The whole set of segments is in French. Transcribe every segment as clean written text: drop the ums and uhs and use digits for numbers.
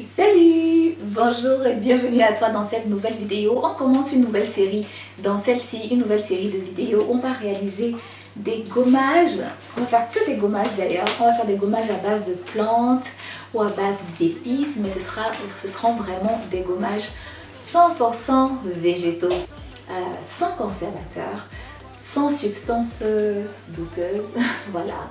Salut, bonjour et bienvenue à toi dans cette nouvelle vidéo. On commence une nouvelle série. Dans celle-ci, une nouvelle série de vidéos, on va réaliser des gommages. On va faire que des gommages d'ailleurs. On va faire des gommages à base de plantes ou à base d'épices, mais ce seront vraiment des gommages 100% végétaux, sans conservateur, sans substances douteuses. Voilà.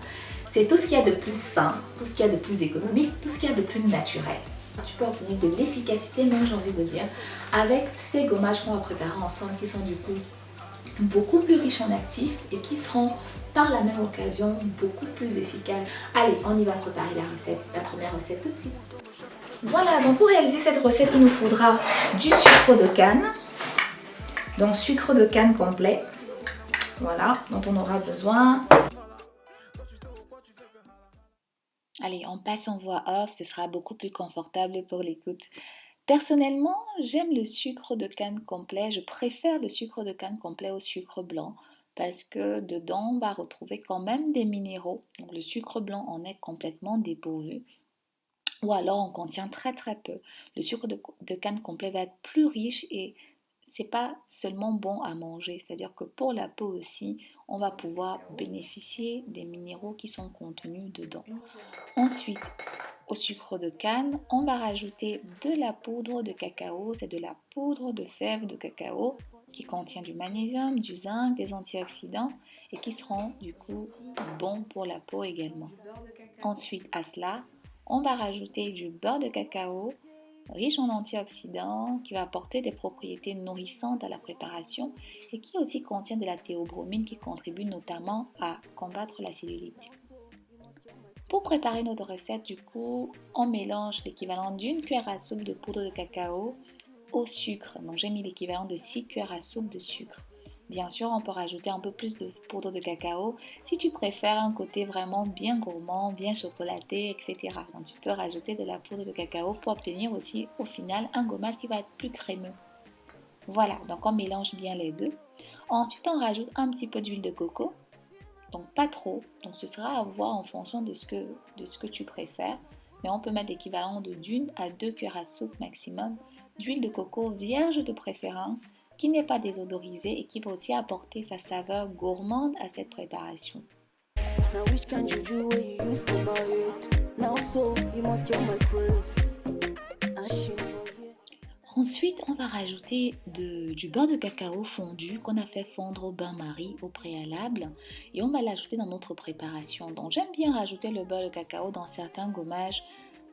C'est tout ce qu'il y a de plus sain, tout ce qu'il y a de plus économique, tout ce qu'il y a de plus naturel. Tu peux obtenir de l'efficacité, même j'ai envie de dire, avec ces gommages qu'on va préparer ensemble, qui sont du coup beaucoup plus riches en actifs et qui seront par la même occasion beaucoup plus efficaces. Allez, on y va préparer la première recette tout de suite. Voilà, donc pour réaliser cette recette, il nous faudra du sucre de canne, donc sucre de canne complet, voilà, dont on aura besoin. Allez, on passe en voix off, ce sera beaucoup plus confortable pour l'écoute. Personnellement, j'aime le sucre de canne complet. Je préfère le sucre de canne complet au sucre blanc parce que dedans, on va retrouver quand même des minéraux. Donc le sucre blanc en est complètement dépourvu. Ou alors on contient très très peu. Le sucre de canne complet va être plus riche et c'est pas seulement bon à manger, c'est-à-dire que pour la peau aussi, on va pouvoir bénéficier des minéraux qui sont contenus dedans. Ensuite, au sucre de canne, on va rajouter de la poudre de cacao, c'est de la poudre de fèves de cacao qui contient du magnésium, du zinc, des antioxydants et qui seront du coup bons pour la peau également. Ensuite, à cela, on va rajouter du beurre de cacao riche en antioxydants qui va apporter des propriétés nourrissantes à la préparation et qui aussi contient de la théobromine qui contribue notamment à combattre la cellulite. Pour préparer notre recette, du coup, on mélange l'équivalent d'une cuillère à soupe de poudre de cacao au sucre. Donc j'ai mis l'équivalent de 6 cuillères à soupe de sucre. Bien sûr, on peut rajouter un peu plus de poudre de cacao si tu préfères un côté vraiment bien gourmand, bien chocolaté, etc. Donc tu peux rajouter de la poudre de cacao pour obtenir aussi au final un gommage qui va être plus crémeux. Voilà, donc on mélange bien les deux. Ensuite, on rajoute un petit peu d'huile de coco. Donc pas trop, donc ce sera à voir en fonction de ce que tu préfères. Mais on peut mettre l'équivalent de d'une à 2 cuillères à soupe maximum d'huile de coco vierge de préférence qui n'est pas désodorisée et qui va aussi apporter sa saveur gourmande à cette préparation. Ensuite, on va rajouter du beurre de cacao fondu qu'on a fait fondre au bain-marie au préalable et on va l'ajouter dans notre préparation. Donc j'aime bien rajouter le beurre de cacao dans certains gommages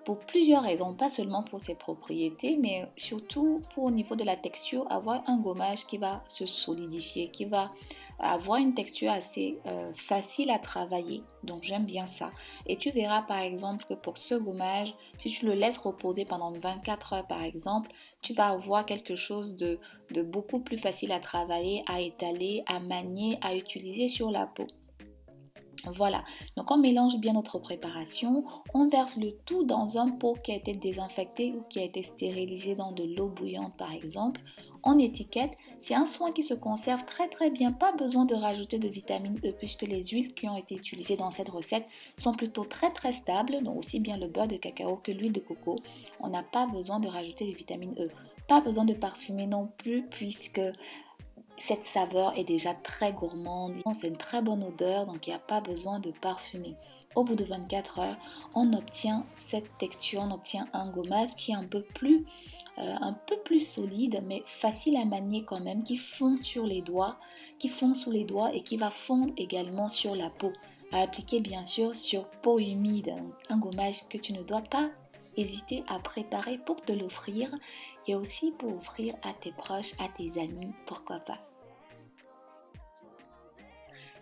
pour plusieurs raisons, pas seulement pour ses propriétés, mais surtout pour au niveau de la texture, avoir un gommage qui va se solidifier, qui va avoir une texture assez facile à travailler. Donc j'aime bien ça. Et tu verras par exemple que pour ce gommage, si tu le laisses reposer pendant 24 heures par exemple, tu vas avoir quelque chose de beaucoup plus facile à travailler, à étaler, à manier, à utiliser sur la peau. Voilà, donc on mélange bien notre préparation, on verse le tout dans un pot qui a été désinfecté ou qui a été stérilisé dans de l'eau bouillante par exemple. On étiquette, c'est un soin qui se conserve très très bien, pas besoin de rajouter de vitamine E puisque les huiles qui ont été utilisées dans cette recette sont plutôt très très stables, donc aussi bien le beurre de cacao que l'huile de coco. On n'a pas besoin de rajouter de vitamine E, pas besoin de parfumer non plus puisque cette saveur est déjà très gourmande, c'est une très bonne odeur, donc il n'y a pas besoin de parfumer. Au bout de 24 heures, on obtient cette texture, on obtient un gommage qui est un peu plus solide, mais facile à manier quand même, qui fond sur les doigts, qui fond sous les doigts et qui va fondre également sur la peau. À appliquer bien sûr sur peau humide, un gommage que tu ne dois pas hésiter à préparer pour te l'offrir et aussi pour offrir à tes proches, à tes amis, pourquoi pas.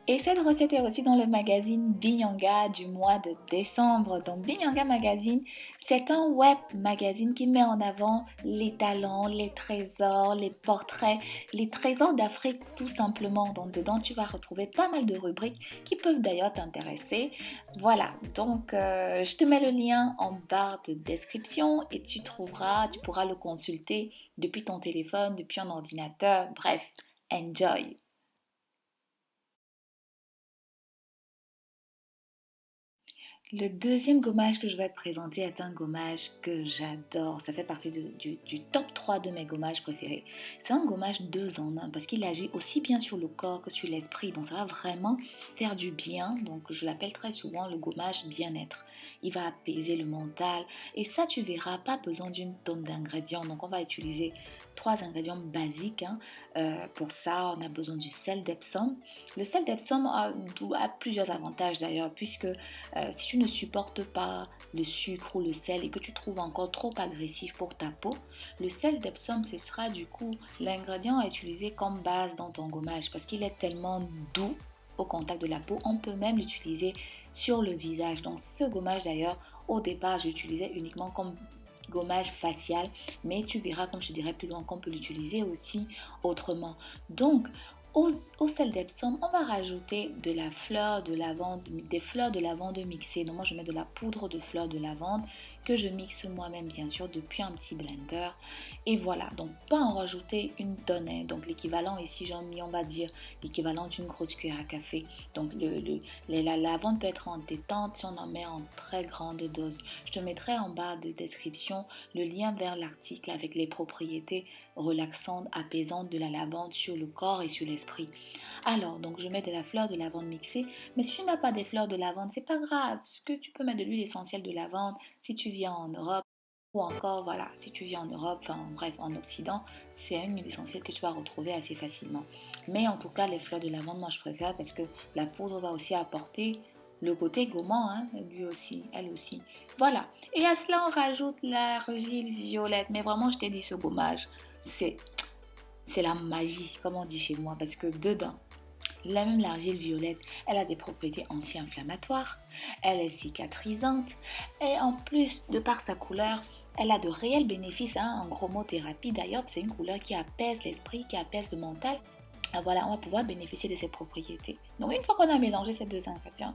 Et cette recette est aussi dans le magazine Binyanga du mois de décembre. Donc Binyanga Magazine, c'est un web magazine qui met en avant les talents, les trésors, les portraits, les trésors d'Afrique tout simplement. Donc dedans, tu vas retrouver pas mal de rubriques qui peuvent d'ailleurs t'intéresser. Voilà, donc je te mets le lien en barre de description et tu pourras le consulter depuis ton téléphone, depuis un ordinateur. Bref, enjoy! Le deuxième gommage que je vais te présenter est un gommage que j'adore. Ça fait partie du top 3 de mes gommages préférés. C'est un gommage 2 en 1 parce qu'il agit aussi bien sur le corps que sur l'esprit. Donc ça va vraiment faire du bien. Donc je l'appelle très souvent le gommage bien-être. Il va apaiser le mental. Et ça, tu verras, pas besoin d'une tonne d'ingrédients. Donc on va utiliser 3 ingrédients basiques. Pour ça, on a besoin du sel d'Epsom. Le sel d'Epsom a plusieurs avantages d'ailleurs, puisque si tu ne supportes pas le sucre ou le sel et que tu trouves encore trop agressif pour ta peau, le sel d'Epsom, ce sera du coup l'ingrédient à utiliser comme base dans ton gommage parce qu'il est tellement doux au contact de la peau. On peut même l'utiliser sur le visage. Donc ce gommage d'ailleurs, au départ, j'utilisais uniquement comme gommage facial, mais tu verras, comme je te dirai plus loin, qu'on peut l'utiliser aussi autrement. Donc, au sel d'Epsom, on va rajouter de la fleur de lavande, des fleurs de lavande mixées. Donc moi, je mets de la poudre de fleurs de lavande que je mixe moi-même, bien sûr, depuis un petit blender. Et voilà, donc pas en rajouter une tonne. Donc l'équivalent ici, j'en mis, on va dire, l'équivalent d'une grosse cuillère à café. Donc la lavande peut être en détente si on en met en très grande dose. Je te mettrai en bas de description le lien vers l'article avec les propriétés relaxantes, apaisantes de la lavande sur le corps et sur l'esprit. Alors, donc je mets de la fleur de lavande mixée, mais si tu n'as pas des fleurs de lavande, c'est pas grave, ce que tu peux mettre de l'huile essentielle de lavande si tu viens en Europe. Ou encore, voilà, si tu vis en Europe, enfin bref, en Occident, c'est une huile essentielle que tu vas retrouver assez facilement. Mais en tout cas, les fleurs de lavande, moi je préfère parce que la poudre va aussi apporter le côté gourmand, lui aussi, elle aussi. Voilà. Et à cela, on rajoute l'argile violette. Mais vraiment, je t'ai dit, ce gommage, c'est la magie, comme on dit chez moi, parce que dedans, même l'argile violette, elle a des propriétés anti-inflammatoires, elle est cicatrisante et en plus, de par sa couleur, elle a de réels bénéfices en chromothérapie. D'ailleurs, c'est une couleur qui apaise l'esprit, qui apaise le mental. Voilà, on va pouvoir bénéficier de ces propriétés. Donc une fois qu'on a mélangé ces 2 ingrédients,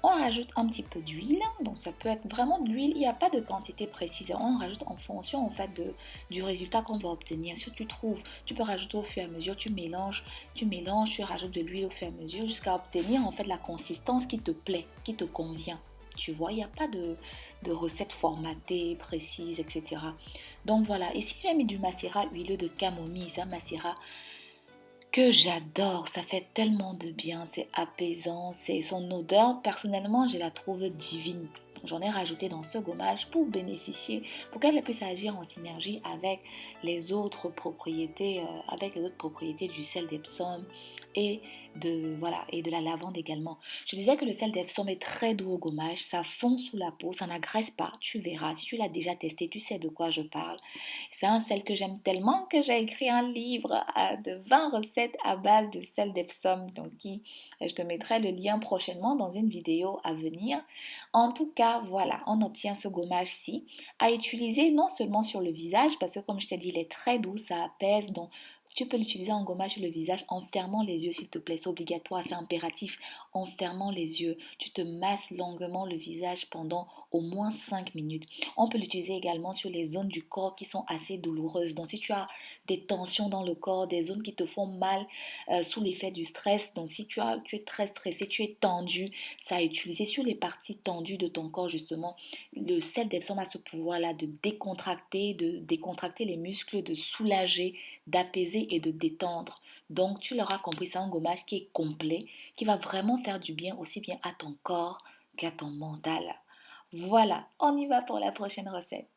on rajoute un petit peu d'huile. Donc ça peut être vraiment de l'huile, il n'y a pas de quantité précise. On rajoute en fonction en fait du résultat qu'on va obtenir. Si tu trouves, tu peux rajouter au fur et à mesure, tu mélanges, tu rajoutes de l'huile au fur et à mesure jusqu'à obtenir en fait la consistance qui te plaît, qui te convient. Tu vois, il n'y a pas de recette formatée, précise, etc. Donc voilà, et si j'ai mis du macérat huileux de camomille, c'est un macérat que j'adore, ça fait tellement de bien, c'est apaisant, c'est son odeur, personnellement, je la trouve divine. J'en ai rajouté dans ce gommage pour bénéficier, pour qu'elle puisse agir en synergie avec les autres propriétés du sel d'Epsom et et de la lavande également. Je disais que le sel d'Epsom est très doux au gommage, ça fond sous la peau, ça n'agresse pas, tu verras. Si tu l'as déjà testé, tu sais de quoi je parle. C'est un sel que j'aime tellement que j'ai écrit un livre de 20 recettes à base de sel d'Epsom. Donc, je te mettrai le lien prochainement dans une vidéo à venir. En tout cas, voilà, on obtient ce gommage-ci à utiliser non seulement sur le visage, parce que comme je t'ai dit, il est très doux, ça apaise. Donc, tu peux l'utiliser en gommage sur le visage en fermant les yeux, s'il te plaît. C'est obligatoire, c'est impératif. En fermant les yeux, tu te masses longuement le visage pendant au moins 5 minutes. On peut l'utiliser également sur les zones du corps qui sont assez douloureuses. Donc si tu as des tensions dans le corps, des zones qui te font mal sous l'effet du stress, donc si tu es très stressé, tu es tendu, ça a utilisé sur les parties tendues de ton corps justement. Le sel d'Epsom a ce pouvoir-là de décontracter les muscles, de soulager, d'apaiser et de détendre. Donc tu l'auras compris, c'est un gommage qui est complet, qui va vraiment faire du bien aussi bien à ton corps qu'à ton mental. Voilà, on y va pour la prochaine recette.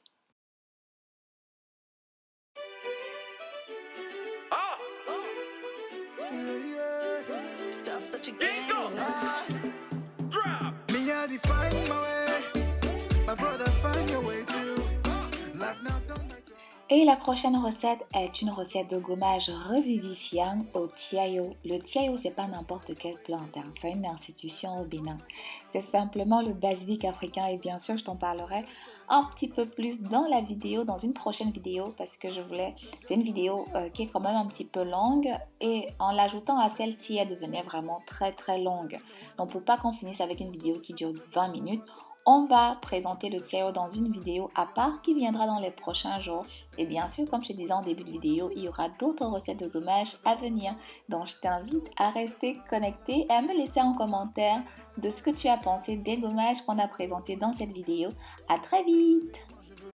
Et la prochaine recette est une recette de gommage revivifiant au tiayo. Le tiayo, c'est pas n'importe quelle plante, c'est une institution au Bénin. C'est simplement le basilic africain et bien sûr, je t'en parlerai un petit peu plus dans la vidéo, dans une prochaine vidéo parce que c'est une vidéo qui est quand même un petit peu longue et en l'ajoutant à celle-ci, elle devenait vraiment très très longue. Donc pour pas qu'on finisse avec une vidéo qui dure 20 minutes, On va présenter le tiao dans une vidéo à part qui viendra dans les prochains jours. Et bien sûr, comme je te disais en début de vidéo, il y aura d'autres recettes de gommage à venir. Donc je t'invite à rester connecté et à me laisser en commentaire de ce que tu as pensé des gommages qu'on a présentés dans cette vidéo. À très vite!